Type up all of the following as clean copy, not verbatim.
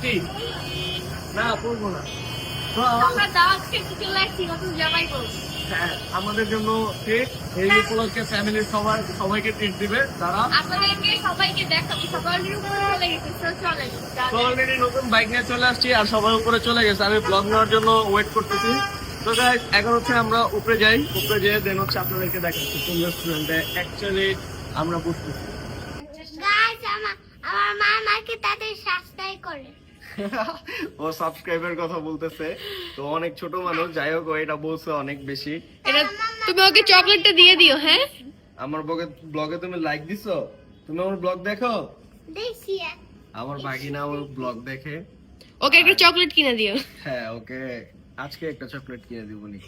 কি না পড়বো না। তো আমরা দাওয়াত খেতে চলে আসছি, নতুন জামাই বউ। হ্যাঁ, আমাদের জন্য ট্রিট, এই উপলক্ষে ফ্যামিলির সবাইকে ট্রিট দিবে তারা। আপনাদেরকে সবাইকে দেখাবো, সবার উপরে চলে গেছে, তো চলে তো অলরেডি নতুন বাইক নিয়ে চলে আসছি আর সবাই উপরে চলে গেছে, আমি ব্লগ নেওয়ার জন্য ওয়েট করতেছি। তো গাইস এখন হচ্ছে আমরা উপরে যাই, উপরে যেয়ে দেন হচ্ছে আপনাদেরকে দেখাচ্ছি কোন রেস্টুরেন্টে অ্যাকচুয়ালি আমরা বসতেছি। গাইস আমার মা আমাকে তাদের সাবস্ক্রাইব করে। ও সাবস্ক্রাইবের কথা বলতেছে, তো অনেক ছোট মানুষ, যাই হোক ও এটা বলছে অনেক বেশি। এটা তুমি ওকে চকলেটটা দিয়ে দিও। হ্যাঁ, আমার ব্লগে তুমি লাইক দিছো? তুমি আমার ব্লগ দেখো? দেখছি। আমার ভাগিনা আমার ব্লগ দেখে। ওকে একটা চকলেট কিনে দিও। হ্যাঁ, ওকে আজকে একটা চকলেট কিনে দিব নি।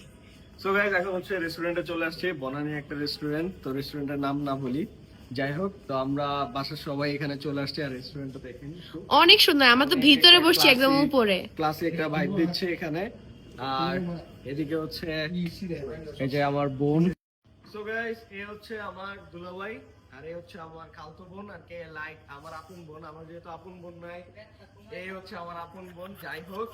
সো গাইস এখন হচ্ছে রেস্টুরেন্টে চলে আসছে, বনানী একটা রেস্টুরেন্ট, তো রেস্টুরেন্টের নাম না বলি। যাই হোক, তো আমরা বাসার সবাই এখানে চলে আসছি আর রেস্টুরেন্টটা দেখেন অনেক সুন্দর। আমরা তো ভিতরে বসছি একদম উপরে। ক্লাসে একটা ভাইব দিচ্ছে এখানে। আর এদিকে হচ্ছে এই যে আমার বোন। সো গাইস এই হচ্ছে আমার দুলাভাই আর এই হচ্ছে আমার খালতো বোন, আর কে লাইক আমার আপন বোন। আমার যেহেতু আপন বোন নাই, এই হচ্ছে আমার আপন বোন। যাই হোক,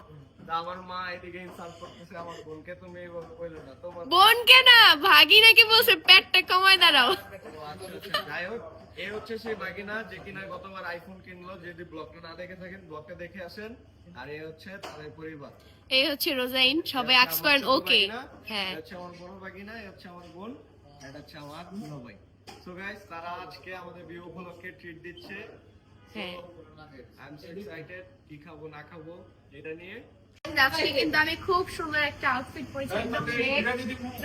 তা আমার মা এদিকে ইনসাল্ট করতেছে আমার বোনকে, তুমি এইভাবে কইলো না তোমার বোনকে না, ভাগিনাকে বলছে পেটটা কমায় দাঁড়াও। ও আচ্ছা, আচ্ছা। যাই হোক, এই হচ্ছে সেই বাগিনা যে কিনা গতবার আইফোন কিনলো। যদি ব্লগটা না দেখে থাকেন ব্লগটা দেখে আসেন। আর এই হচ্ছে তাদের পরিবার, এই হচ্ছে রোজাইন, সবাই আক্স করেন ওকে। হ্যাঁ, এটা হচ্ছে আমার বড় বাগিনা, এই হচ্ছে আমার বোন, এটা হচ্ছে আমার বড় ভাই। সো গাইস তারা আজকে আমাদের বিয়ে উপলক্ষে ট্রিট দিচ্ছে। হ্যাঁ। আই এম সো এক্সাইটেড, কি খাবো না খাবো এটা নিয়ে। আজকে কিন্তু আমি খুব সুন্দর একটা আউটফিট পরেছি,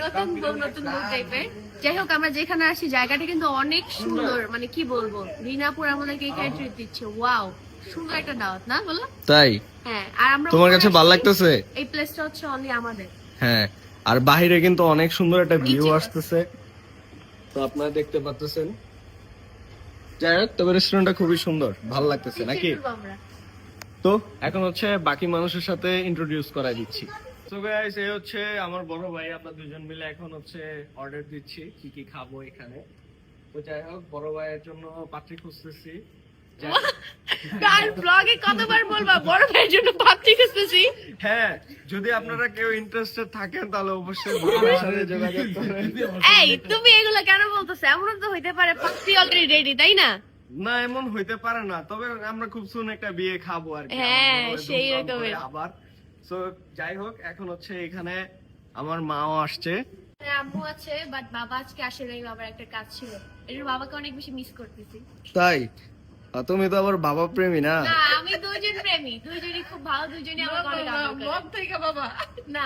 নতুন বউ নতুন লুক টাইপের। যাই হোক, আমরা যেখানে আসি জায়গাটা কিন্তু অনেক সুন্দর, মানে কি বলবো, রিনাপুর আমাদেরকে এখানে ট্রিট দিচ্ছে। ওয়াও, সুন্দর একটা দাওয়াত না বলো? তাই হ্যাঁ, আর আমরা তোমার কাছে ভালো লাগতেছে? এই প্লেসটা হচ্ছে অনলি আমাদের। হ্যাঁ, আর বাহিরে কিন্তু অনেক সুন্দর একটা ভিউ নিচে। আসতেছে, তো আপনারা দেখতে পাচ্ছেন। যাই হোক, তবে রেস্টুরেন্টটা খুবই সুন্দর, ভালো লাগতেছে নাকি? আমরা তো এখন হচ্ছে বাকি মানুষের সাথে ইন্ট্রোডিউস করাই দিচ্ছি। তো গাইস এই হচ্ছে আমার বড় ভাই, আমরা দুজন মিলে এখন হচ্ছে অর্ডার দিচ্ছি কি কি খাবো এখানে। তো যাই হোক, বড় ভাইয়ের জন্য পাত্রী খুঁজতেছি। তার ব্লগে কতবার বলবা বড় ভাইয়ের জন্য পাত্রী খুঁজতেছি। হ্যাঁ, যদি আপনারা কেউ ইন্টারেস্টেড থাকেন তাহলে অবশ্যই বড় ভাইয়ের সাথে যোগাযোগ করবেন। এই তুমি এগুলো কেন বলতেছো? এমন তো হইতে পারে পাত্রী অলরেডি রেডি, তাই না? না, এমন হইতে পারে না, তবে আমরা খুব সুন একটা বিয়ে খাবো আর কি। হ্যাঁ, আমাদের সেই ধুমধাম করে রকমের। আবার। সো যাই হোক, এখন হচ্ছে এখানে আমার মাও আসছে। আম্মু আছে, বাট বাবা আজকে আসে নাই, বাবার একটা কাজ ছিল। এর বাবাকে অনেক বেশি মিস করতেছি। তাই? আর তুমি তো আবার বাবা প্রেমী না? না, আমি দুইজন প্রেমী, দুইজনই খুব ভালো, দুইজনই আমাকে অনেক আদর করে। থেকে বাবা না,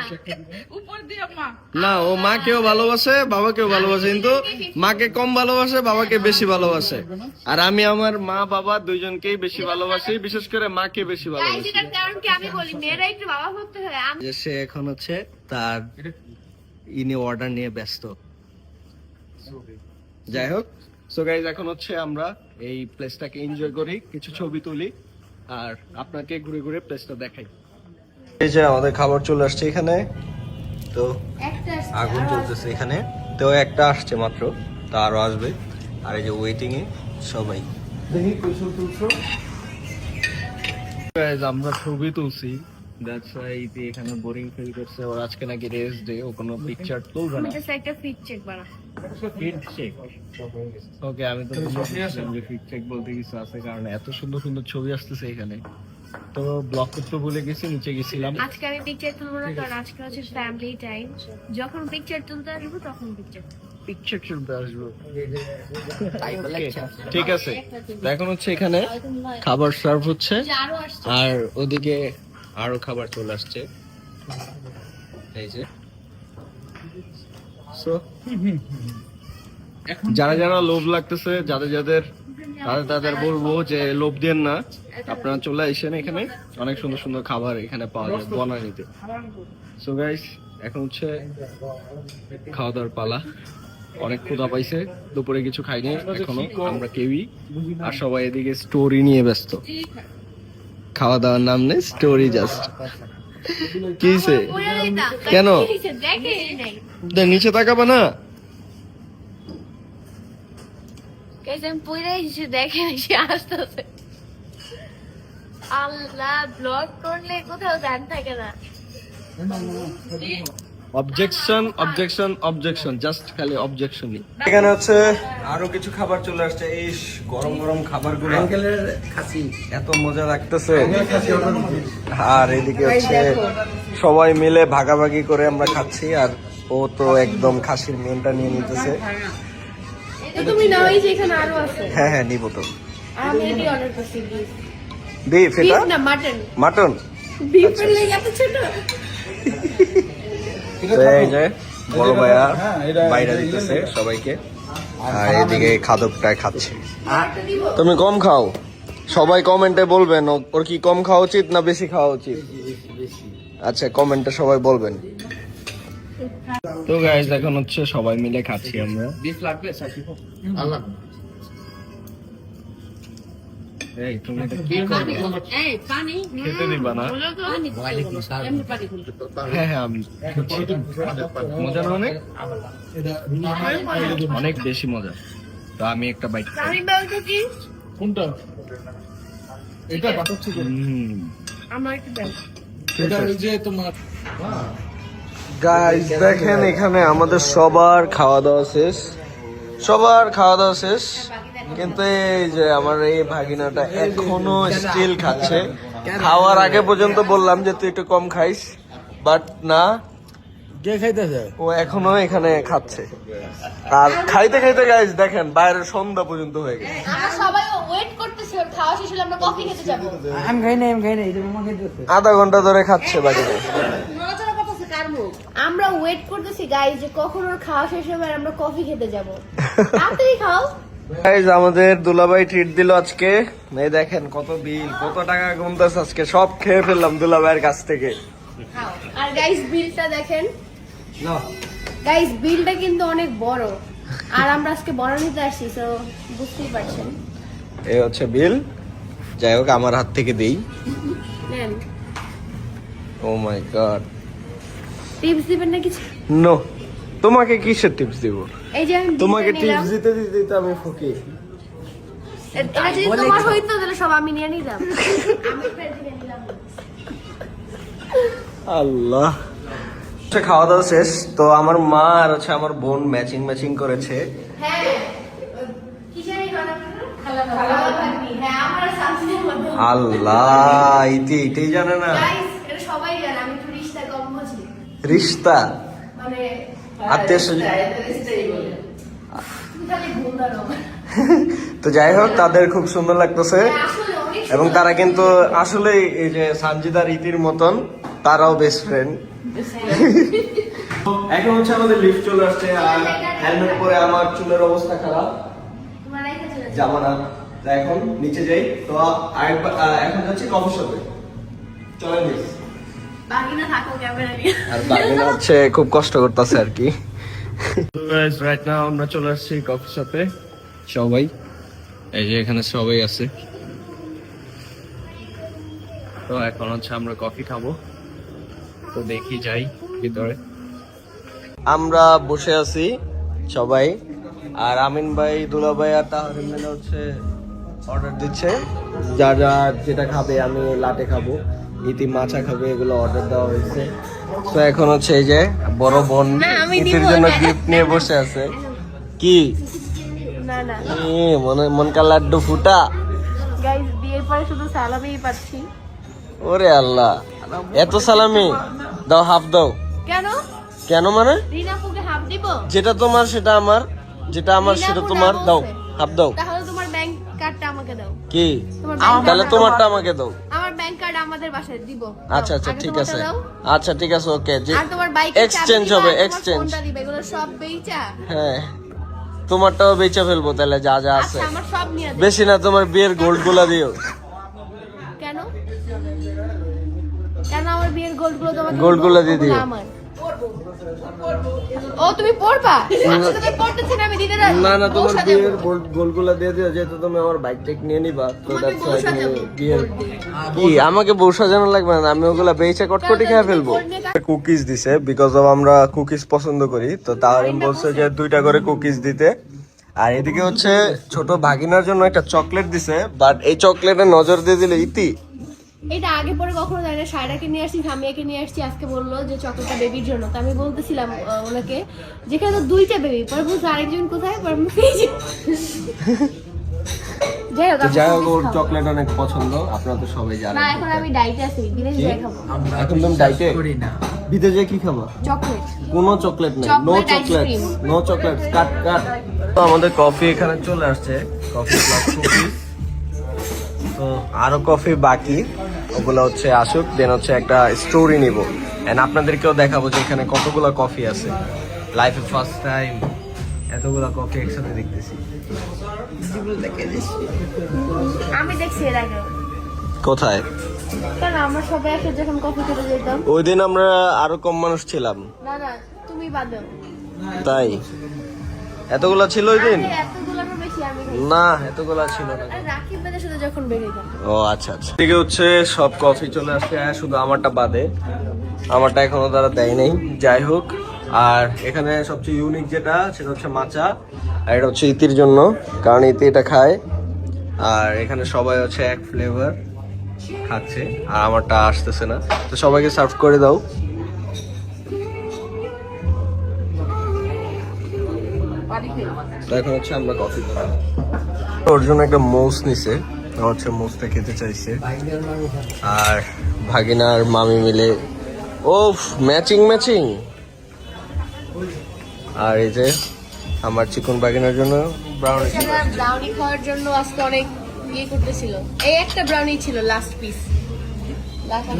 উপর দিয়ে মা না, ও মাকেও ভালোবাসে বাবাকেও ভালোবাসে, কিন্তু মাকে কম ভালোবাসে, বাবাকে বেশি ভালোবাসে। আর আমি আমার মা বাবা দুইজনকেই বেশি ভালোবাসি, বিশেষ করে মাকে বেশি তাই ভালোবাসি। যেটার কারণ কি আমি বলি, মেয়েরা একটু বাবা ভক্ত হয়। আমি যে সে এখন হচ্ছে তার অর্ডার নিয়ে ব্যস্ত। যাই হোক, সো গাইজ এখন হচ্ছে আমরা এই প্লেসটাকে এনজয় করি, কিছু ছবি তুলি আর আপনাকে ঘুরে ঘুরে প্লেসটা দেখাই। এই যে আমাদের খাবার চলে আসছে এখানে, তো একটা আগুন চলতেছে এখানে, তো একটা আসছে মাত্র, তো আরো আসবে। আর এই যে ওয়েটিং এ সবাই দেখি কৌশল তুলছো। আমরা ছবি তুলছি, দ্যাটস ওয়াই এখানে বোরিং ফিল করছে। ওর আজকে নাকি রেস্ট ডে, ও কোনো পিকচার তুলবে না। জাস্ট একটা ফিট চেক বানা। ওকে, আমি তো ফিট চেক বলতে কিছু আছে, কারণ এত সুন্দর সুন্দর ছবি আসতেছে এখানে। তো ব্লক করতে ভুলে গেছি, নিচে গেছিলাম। আজকে আমি পিকচার তুলবো না, কারণ আজকে হচ্ছে ফ্যামিলি টাইম। যখন পিকচার তুলতে আসবো তখন পিকচার তুলতে আসবো। Okay, ঠিক আছে। তো এখন হচ্ছে এখানে খাবার সার্ভ হচ্ছে, আরো আসছে। আর ওদিকে আরো খাবার চলে আসছে। এই যে So, যারা যারা লোভ লাগতেছে, তাদের বলবো যে লোভ দেন না, আপনারা চলে আসেন এখানে। অনেক সুন্দর সুন্দর খাবার এখানে পাওয়া যায় বনানীতে। সো গাইস এখন হচ্ছে খাওয়া দাওয়ার পালা। অনেক ক্ষুধা পাইছে, দুপুরে কিছু খাইনি এখনো আমরা কেউই, আর সবাই এদিকে স্টোরি নিয়ে ব্যস্ত। খাওয়া দাওয়ার নাম নেই, স্টোরি জাস্ট। কিসে কেন নিচে তাকাবা না? দেখে আসতেছে। আল্লাহ ব্লগ করলে কোথাও গান থাকে না। অবজেকশন অবজেকশন অবজেকশন, জাস্ট খালি অবজেকশনই। এখানে হচ্ছে আরো কিছু খাবার চলে আসছে। এই গরম গরম খাবারগুলো এত মজা লাগতেছে। আর এদিকে হচ্ছে সবাই মিলে ভাগাভাগি করে আমরা খাচ্ছি, আর ও তো একদম খাসির মেনটা নিয়ে নিতেছে। তুমি নাও, এই যে এখানে আরো আছে। হ্যাঁ হ্যাঁ নিব তো। আমি এটি অর্ডার করছি বিফ, এটা না মাটন। মাটন। বিফের লেগে এত ছোট। তো এই যে বড় ভাইয়া বাইরে দিতেছে সবাইকে, আর এদিকে খাদকটায় খাচ্ছে। তুমি কম খাও, সবাই কমেন্টে বলবেন ওর কি কম খাওয়া উচিত না বেশি খাওয়া উচিত। আচ্ছা কমেন্টে সবাই বলবেন। তো গাইস এখন হচ্ছে সবাই মিলে খাচ্ছি আমরা। এই তুমি এটা কি করবে? খেতে দিবা না? হ্যাঁ হ্যাঁ আমি মজা না অনেক, অনেক বেশি মজা। তো আমি একটা বাইট কোনটা? এটা বাটার চিকেন। আমার একটু দেন। এটা ওই যে তোমার গাইস দেখেন এখানে আমাদের সবার খাওয়া দাওয়া শেষ, সবার খাওয়া দাওয়া শেষ, কিন্তু এই যে আমার এই ভাগিনাটা এখনো স্টিল খাচ্ছে। খাওয়ার আগে পর্যন্ত বললাম যে তুই একটু কম খাইস, বাট না, কে খাইতেছে? ও এখনো এখানে খাচ্ছে। আর খাইতে খাইতে গাইস দেখেন বাইরে সন্ধ্যা পর্যন্ত হয়ে গেছে। আমরা সবাই ওয়েট করতেছি ওর খাওয়া শেষ হলে আমরা কফি খেতে যাব। আমি খাই না, এটা মামা খাইতেছে। আধা ঘন্টা ধরে খাচ্ছে বাকিটা। আমরা ওয়েট করতেছি গাইস যে কখন ওর খাওয়া শেষ হবে আর আমরা কফি খেতে যাব। তাড়াতাড়ি খাও। গাইস আমাদের দুলাভাই ট্রিট দিল আজকে। এই দেখেন কত বিল, কত টাকা গুনতেছে আজকে, সব খেয়ে ফেললাম দুলাভাইয়ের কাছ থেকে। আর গাইস বিলটা দেখেন, গাইস বিলটা কিন্তু অনেক বড়, আর আমরা আজকে বড় নিতে আসছি, তো বুঝতেই পারছেন। এই হচ্ছে বিল, যাই হোক আমার হাত থেকে দেই। নেন, ও মাই গড, টিপস দিবেন না কিছু? নো, তোমাকে কিসের টিপস দিব? এই যে আমি তোমাকে বিলটা নিলাম। টিপস দিতে দিতে তো আমি ফকি। এটা যদি তোমার হইতো তাহলে সব আমি নিয়ে নিলাম। আমি ফেরত নিয়ে নিলাম। আল্লাহ, খাওয়া দাওয়া শেষ। তো আমার মা আর হচ্ছে আমার বোন ম্যাচিং ম্যাচিং করেছে। হ্যাঁ, কিসেরই বানাবো? হ্যাঁ, আমরা সামসিনের মধ্যে। আল্লাহ, এটাই জানে না। গাইস এটা সবাই জানে আমি একটু রিশতা কম বুঝি, রিশতা মানে আত্মীয় স্বজন। তুমি খালি ভুল ধরো। তো যাই হোক তাদের খুব সুন্দর লাগতেছে, আসলে অনেক এবং তারা কিন্তু আসলে এই যে সানজিদার ইতির মতন তারাও বেস্ট ফ্রেন্ড। এখন হচ্ছে আমাদের লিফট চলে আসছে, আর হেলমেট পরে আমার চুলের অবস্থা খারাপ, তোমার রেখে চলে যাও। জামা না। তো এখন নিচে যাই, তো এখন যাচ্ছি কফি শপে। চলেন মিস। বাকি না থাকো ক্যামেরা নিয়ে। আর বাকিরা হচ্ছে খুব কষ্ট করতেছে আর কি। রাইট নাও আমরা চলে আসছি কফি শপে, সবাই এই যে এখানে সবাই আছে। তো এখন হচ্ছে আমরা কফি খাবো, তো দেখি যাই ভিতরে। আমরা বসে আছি সবাই, আর আমিন ভাই, দুলা ভাই আর তাহরিম মিলে হচ্ছে অর্ডার দিচ্ছে, যা যা যেটা খাবে। আমি লাটে খাবো, ইতি মাছা খাবে, এগুলো অর্ডার দেওয়া হয়েছে। তো এখন হচ্ছে এই যে বড় বোন না, আমি ইতির নিবো জন্য না। গিফট নিয়ে বসে আছে। কি না না মনকা লাড্ডু ফুটা। গাইস বিয়ের পরে শুধু সালামিই পাচ্ছি। ওরে আল্লাহ, এত সালামি দাও, হাফ দাও। কেন? কেন মানে? রিনাপুকে হাফ দিব? যেটা তোমার সেটা আমার, যেটা আমার সেটা রিনাপুর তোমার, নাম দাও বলছে। হাফ দাও। তাহলে তোমার ব্যাংক কার্ডটা আমাকে দাও। কি? তোমার ব্যাংক তাহলে কার্ড তোমারটা আমাকে দাও। আমার ব্যাংক কার্ড আমাদের বাসায় দিব। আচ্ছা আচ্ছা আগে ঠিক তোমারটা আছে, দাও। আচ্ছা ঠিক আছে, ওকে। যে আর তোমার বাইক এক্সচেঞ্জ হবে, এক্সচেঞ্জ। ফোনটা দিবে, এগুলো সব বেচা। হ্যাঁ, তোমারটাও বেচে ফেলবো তাহলে, যা যা আছে। আচ্ছা আমার সব নিয়ে দে। বেশি না, তোমার বিয়ের গোল্ড গুলা দিও। কেন? কেন আমার বিয়ের গোল্ড গুলো তোমাকে গোল্ড দিব? গুলো দিয়ে ওগুলো দিও। আমার। ও তুমি পড়বা? আচ্ছা তুমি পড়তেছ না, আমি দিতে যাই। না না, তোমার বউর সাথে বিয়ের গোল্ড গুলা দিয়ে দিও, যেহেতু তুমি আমার বাইক টেক নিয়ে নিবা। তো তোমাকে that's বউর why সাথে তুমি বিয়ের gold দিয়ে। কি আমাকে বউ সাজানো লাগবে না, আমি ওগুলা বেচে কটকটি খেয়ে ফেলবো। কুকিজ দিছে, বিকজ অফ আমরা কুকিজ পছন্দ করি, তো তাহরিম বলছে যে 2টা করে কুকিজ দিতে। আর এদিকে হচ্ছে ছোট ভাগিনার জন্য একটা চকলেট দিছে, বাট এই চকলেটে নজর দিয়ে দিলে ইতি এটা আগে পরে কখনো যায় না। সায়রাকে নিয়ে আসছি, সামিয়াকে নিয়ে আসছি, আজকে বললো যে চকলেটটা বেবির জন্য। তো আমি বলতেছিলাম ওনাকে যেখানে তো 2টা বেবি, পরে বলছে আরেকজন কোথায়, পরে আমি যাই হোক তো আমি যাই হোক cookies ওর খাবো। চকলেট অনেক পছন্দ, আপনারা তো সবাই না জানেন। এখন আমি ডাইটে আছি, বিদেশ যাই খাবো এখন তুমি ডাইটে করি না। বিদেশে কি খাবা? চকলেট। কোনো চকলেট নেই, no Chocolate ice chocolate, cream. No chocolate, cut cut. তো আমাদের কফি এখানে চলে আসছে, কফি প্লাস কুকিজ। তো আরো কফি বাকি, ওগুলো হচ্ছে আসুক, দেন হচ্ছে একটা স্টোরি নিব এন্ড আপনাদেরকেও দেখাবো যে এখানে কতগুলো কফি আছে। লাইফে ফার্স্ট টাইম এতগুলো কফি একসাথে দেখতেছি। আমি দেখছি এর আগে, কোথায়? কারণ আমরা সবাই একসাথে যখন কফি খেতে যেতাম। ওই দিন আমরা আরো কম মানুষ ছিলাম, না না তুমি বাদও, তাই এতগুলা ছিল ওই দিন? এতগুলোরও বেশি আমি খাই। না এতগুলা ছিল না। আর রাকিব ভাইয়ের সাথে যখন বেরিয়েতাম। ও আচ্ছা আচ্ছা, এদিকে হচ্ছে সব কফি চলে আসছে, শুধু আমারটা বাদে। আমারটা এখনো তারা দেয় নাই, যাই হোক। আর এখানে সবচেয়ে ইউনিক যেটা, সেটা হচ্ছে মাচা। আর এটা হচ্ছে ইতির জন্য, কারণ ইতি এটা খায়। আর এখানে সবাই হচ্ছে এক ফ্লেভার খাচ্ছে, আর আমারটা আসতেছে না। তো সবাইকে সার্ভ করে দাও। তো এখন হচ্ছে আমরা কফি খাবো। ওর জন্য একটা মোস নিছে, ও হচ্ছে মোসটা খেতে চাইছে। আর ভাগিনা আর মামি মিলে ও ম্যাচিং ম্যাচিং। আর এই যে আমার চিকন ভাগিনার জন্য ব্রাউনি। ব্রাউনি খাওয়ার জন্য আজকে অনেক ইয়ে করতেছিল। এই একটা ব্রাউনি ছিল লাস্ট পিস।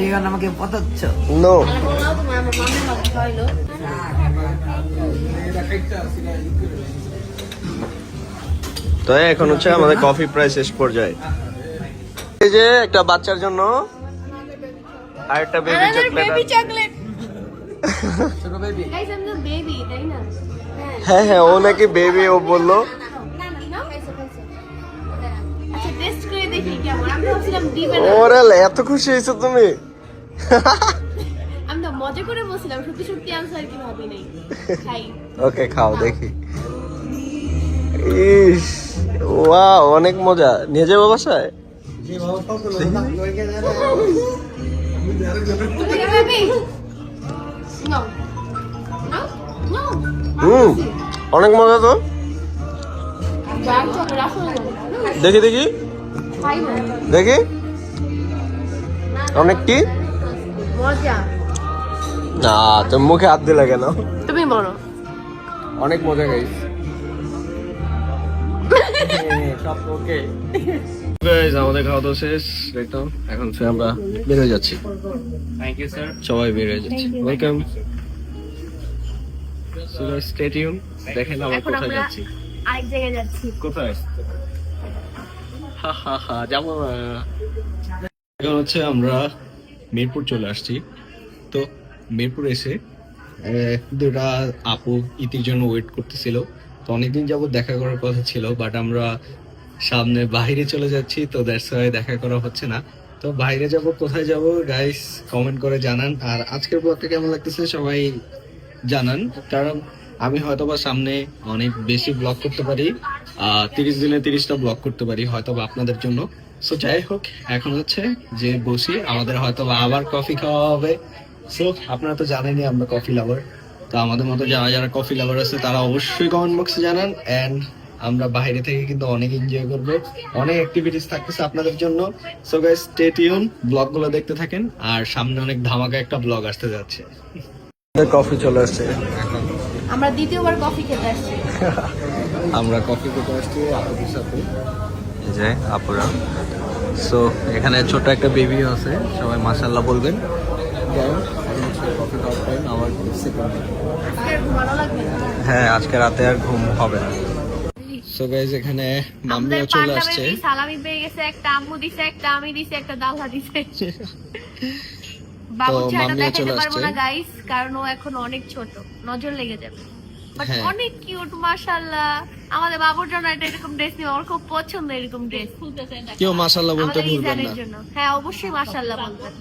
এখন আমাকে পতাচ্ছ। নো, তোমার আমার মামের হাতে খাওয়াইলো। তো এখন হচ্ছে আমাদের কফি প্রায় শেষ পর্যায়ে। এই যে একটা বাচ্চার জন্য আর একটা বেবি বেবি চকলেট। চকলেট। ছোট বেবি। গাইস আমি তো বেবি, তাই না? হ্যাঁ হ্যাঁ, ও নাকি বেবি, ও বললো। না না আচ্ছা টেস্ট করে দেখি কেমন। আমি ভাবছিলাম দিবে না। ওরে এত খুশি হয়েছো তুমি? আমি তো মজা করে বলছিলাম, সত্যি সত্যি আনসার কি ভাবি নাই। খাই। ওকে খাও দেখি। ইস ওয়াও, অনেক মজা। নিয়ে যাবো বাসায়? বেবি নো নো নো অনেক মজা তো। ব্রাউন চকলেট আসলে দেখি দেখি খাই না। দেখি, অনেক কি মজা। না, তুমি মুখে হাত দিলে কেন? তুমি বলো। অনেক মজা গাইস। সব ওকে গাইস, আমাদের খাওয়া দাওয়া শেষ একদম। এখন সে আমরা বের হয়ে যাচ্ছি। Thank you sir. সবাই বের হয়ে যাচ্ছি। Welcome. So guys stay tune, দেখেন আমরা এখন কোথায় আমরা যাচ্ছি। আরেক জায়গায় যাচ্ছি। কোথায়? হা হা হা, যাবো না। এখন হচ্ছে আমরা মিরপুর চলে আসছি। তো মিরপুর এসে দুটা আপু ইতির জন্য ওয়েট করতেছিল। তো অনেকদিন যাবত দেখা করার কথা ছিল, বাট আমরা সামনে বাইরে চলে যাচ্ছি, তো দ্যাটস ওয়াই দেখা করা হচ্ছে না। তো বাইরে যাব, কোথায় যাব গাইস কমেন্ট করে জানান। আর আজকের ব্লগটা কেমন লাগতেছে সবাই জানান, কারণ আমি হয়তোবা সামনে অনেক বেশি ব্লগ করতে পারি। 30 দিনে 30টা ব্লগ করতে পারি হয়তোবা আপনাদের জন্য। সো যাই হোক, এখন হচ্ছে যে বসি, আমাদের হয়তোবা আবার কফি খাওয়া হবে। সো আপনারা তো জানেনই আমরা কফি লাভার। তো আমাদের মতো যারা যারা কফি লাভার আছে তারা অবশ্যই কমেন্ট বক্সে জানান। অ্যান্ড আমরা বাইরে থেকে কিন্তু অনেক এনজয় করব, অনেক অ্যাক্টিভিটিস থাকতেছে আপনাদের জন্য। সো গাইস স্টে টিউন, ব্লগগুলো দেখতে থাকেন। আর সামনে অনেক ধামাকা একটা ব্লগ আসতে যাচ্ছে। কফি চলে আসছে, আমরা দ্বিতীয়বার কফি খেতে আসছি। আমরা কফি খেতে আসছি আপুদের সাথে, এই যে আপুরা। সো এখানে ছোট একটা বেবি আছে, সবাই মাশাআল্লাহ বলবেন। কফি খাওয়ার টাইম আমার সেকেন্ড। আজকে ঘুমানো লাগবে না। হ্যাঁ, আজকে রাতে আর ঘুম হবে না। সো গাইস এখানে মাম্মিও চলে আসছে। সালামি পেয়ে গেছে, একটা আম্মু দিছে, একটা আমি দিছে, একটা দালহা দিছে। বাবু ছাড়া মাম্মিও দেখাতে চলে পারবো আসছে। না গাইস, কারণ ও এখন অনেক ছোট, নজর লেগে যাবে। বাট হ্যাঁ। অনেক কিউট মাশাআল্লাহ। আমাদের বাবুর জন্য একটা এরকম ড্রেস নিও, আমার খুব পছন্দ এরকম ড্রেস। কেউ মাশাআল্লাহ বলতে আমাদের ভুলবেন ইজানের না। জন্য। হ্যাঁ অবশ্যই মাশাআল্লাহ বলবেন।